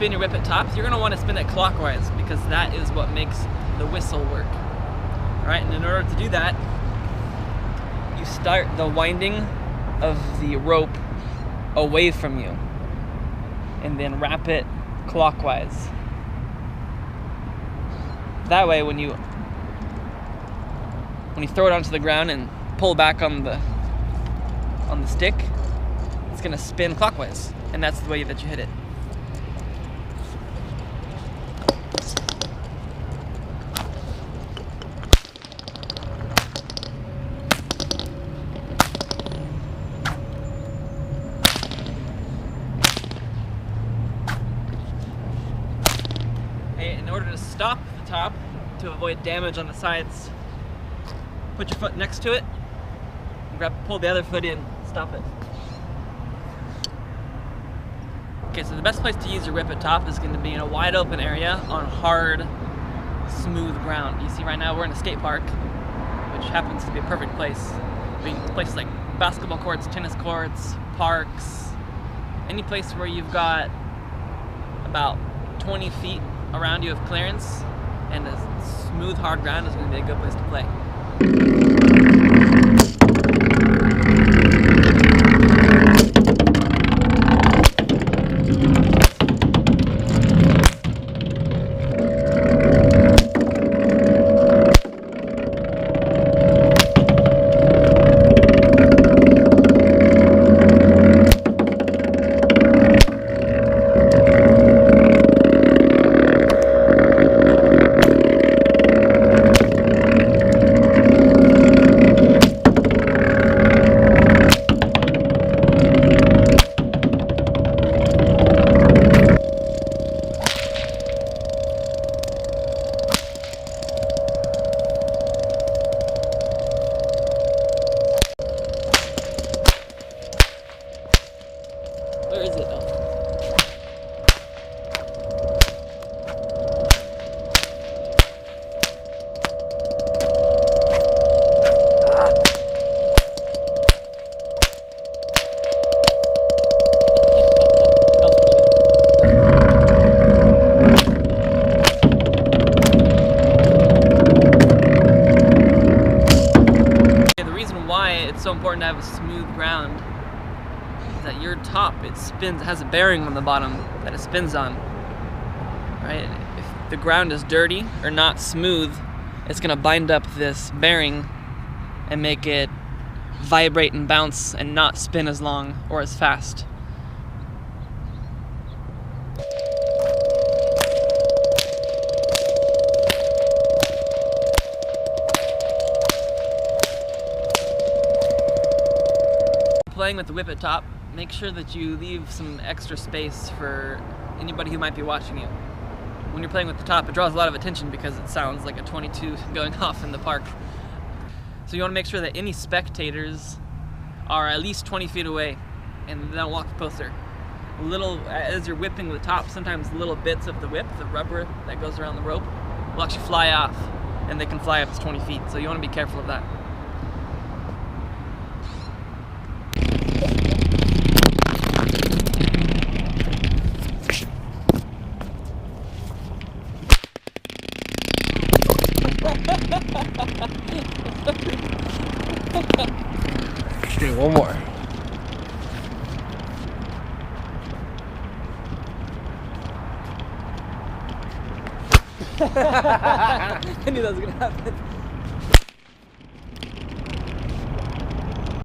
spin your whip at top, you're going to want to spin it clockwise because that is what makes the whistle work. Alright, and in order to do that, you start the winding of the rope away from you and then wrap it clockwise. That way when you throw it onto the ground and pull back on the stick, it's going to spin clockwise, and that's the way that you hit it. In order to stop the top, to avoid damage on the sides, put your foot next to it, and pull the other foot in, stop it. Okay, so the best place to use your whip at top is going to be in a wide open area on hard, smooth ground. You see right now we're in a skate park, which happens to be a perfect place. I mean, places like basketball courts, tennis courts, parks, any place where you've got about 20 feet around you of clearance and a smooth hard ground is going to be a good place to play. Where is it? Oh. The reason why it's so important to have a smooth ground is that your top, it has a bearing on the bottom that it spins on, right? If the ground is dirty or not smooth, it's gonna bind up this bearing and make it vibrate and bounce and not spin as long or as fast. Playing with the whip at top, make sure that you leave some extra space for anybody who might be watching you. When you're playing with the top, it draws a lot of attention because it sounds like a 22 going off in the park. So you want to make sure that any spectators are at least 20 feet away and don't walk closer. As you're whipping the top, sometimes little bits of the whip, the rubber that goes around the rope, will actually fly off, and they can fly up to 20 feet. So you want to be careful of that. Okay, one more. I knew that was gonna happen.